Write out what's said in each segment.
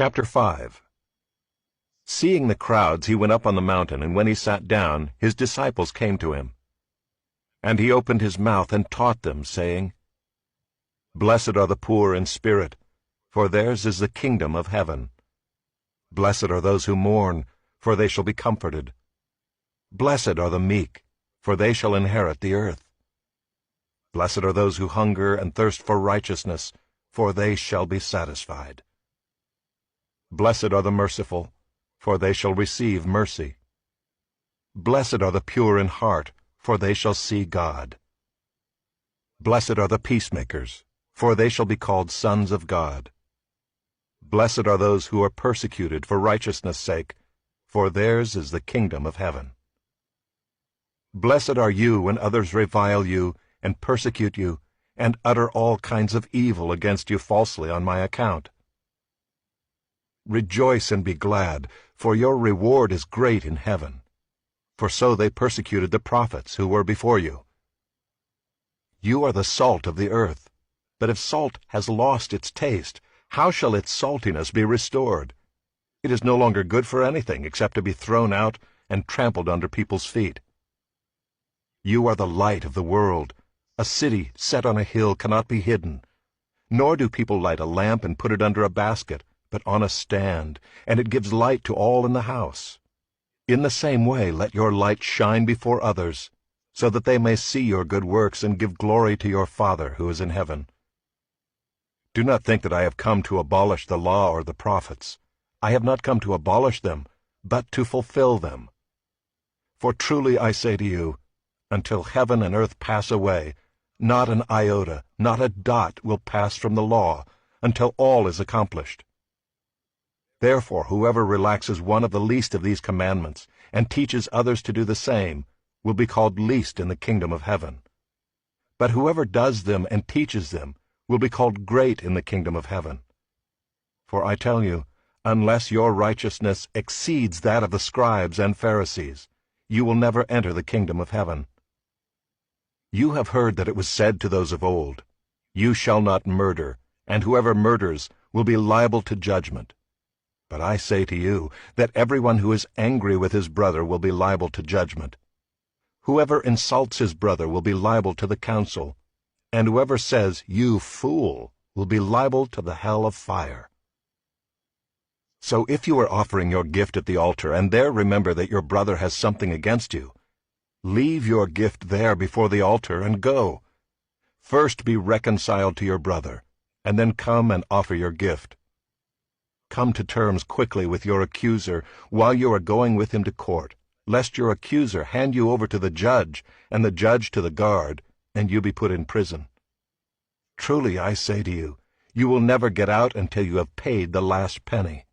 Chapter 5. Seeing the crowds, he went up on the mountain, and when he sat down, his disciples came to him. And he opened his mouth and taught them, saying, Blessed are the poor in spirit, for theirs is the kingdom of heaven. Blessed are those who mourn, for they shall be comforted. Blessed are the meek, for they shall inherit the earth. Blessed are those who hunger and thirst for righteousness, for they shall be satisfied. Blessed are the merciful, for they shall receive mercy. Blessed are the pure in heart, for they shall see God. Blessed are the peacemakers, for they shall be called sons of God. Blessed are those who are persecuted for righteousness' sake, for theirs is the kingdom of heaven. Blessed are you when others revile you, and persecute you, and utter all kinds of evil against you falsely on my account. Rejoice and be glad, for your reward is great in heaven. For so they persecuted the prophets who were before you. You are the salt of the earth. But if salt has lost its taste, how shall its saltiness be restored? It is no longer good for anything except to be thrown out and trampled under people's feet. You are the light of the world. A city set on a hill cannot be hidden. Nor do people light a lamp and put it under a basket, but on a stand, and it gives light to all in the house. In the same way let your light shine before others, so that they may see your good works and give glory to your Father who is in heaven. Do not think that I have come to abolish the law or the prophets. I have not come to abolish them, but to fulfill them. For truly I say to you, until heaven and earth pass away, not an iota, not a dot will pass from the law, until all is accomplished. Therefore whoever relaxes one of the least of these commandments, and teaches others to do the same, will be called least in the kingdom of heaven. But whoever does them and teaches them will be called great in the kingdom of heaven. For I tell you, unless your righteousness exceeds that of the scribes and Pharisees, you will never enter the kingdom of heaven. You have heard that it was said to those of old, You shall not murder, and whoever murders will be liable to judgment. But I say to you that everyone who is angry with his brother will be liable to judgment. Whoever insults his brother will be liable to the council, and whoever says, You fool, will be liable to the hell of fire. So if you are offering your gift at the altar, and there remember that your brother has something against you, leave your gift there before the altar and go. First be reconciled to your brother, and then come and offer your gift. Come to terms quickly with your accuser while you are going with him to court, lest your accuser hand you over to the judge, and the judge to the guard, and you be put in prison. Truly I say to you, you will never get out until you have paid the last penny.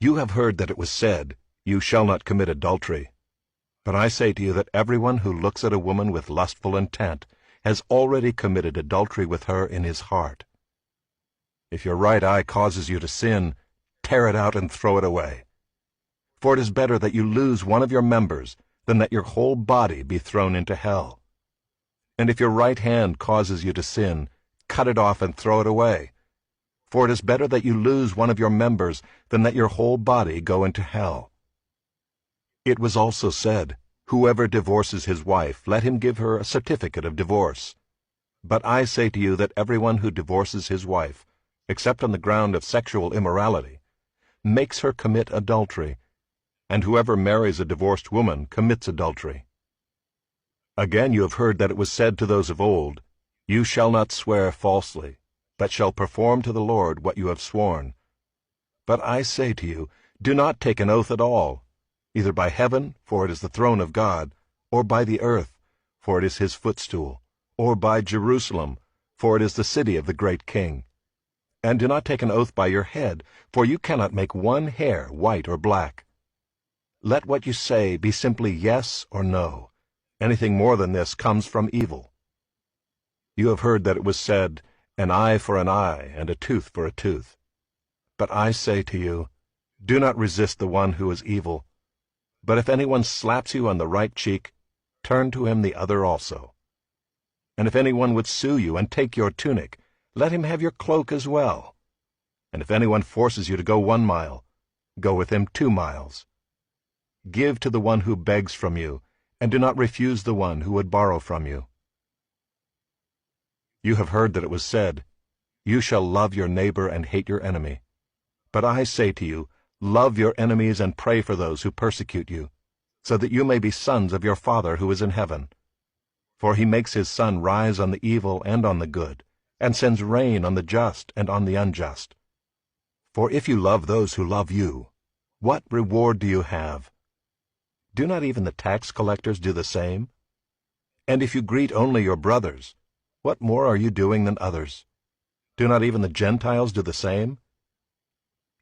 You have heard that it was said, You shall not commit adultery. But I say to you that everyone who looks at a woman with lustful intent has already committed adultery with her in his heart. If your right eye causes you to sin, tear it out and throw it away. For it is better that you lose one of your members than that your whole body be thrown into hell. And if your right hand causes you to sin, cut it off and throw it away. For it is better that you lose one of your members than that your whole body go into hell. It was also said, Whoever divorces his wife, let him give her a certificate of divorce. But I say to you that everyone who divorces his wife, except on the ground of sexual immorality, makes her commit adultery, and whoever marries a divorced woman commits adultery. Again you have heard that it was said to those of old, You shall not swear falsely, but shall perform to the Lord what you have sworn. But I say to you, do not take an oath at all, either by heaven, for it is the throne of God, or by the earth, for it is his footstool, or by Jerusalem, for it is the city of the great King. And do not take an oath by your head, for you cannot make one hair white or black. Let what you say be simply yes or no. Anything more than this comes from evil. You have heard that it was said, An eye for an eye, and a tooth for a tooth. But I say to you, do not resist the one who is evil. But if anyone slaps you on the right cheek, turn to him the other also. And if anyone would sue you and take your tunic, let him have your cloak as well. And if anyone forces you to go 1 mile, go with him 2 miles. Give to the one who begs from you, and do not refuse the one who would borrow from you. You have heard that it was said, "You shall love your neighbor and hate your enemy." But I say to you, love your enemies and pray for those who persecute you, so that you may be sons of your Father who is in heaven. For he makes his sun rise on the evil and on the good, and sends rain on the just and on the unjust. For if you love those who love you, what reward do you have? Do not even the tax collectors do the same? And if you greet only your brothers, what more are you doing than others? Do not even the Gentiles do the same?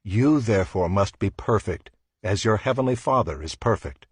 You therefore must be perfect, as your heavenly Father is perfect.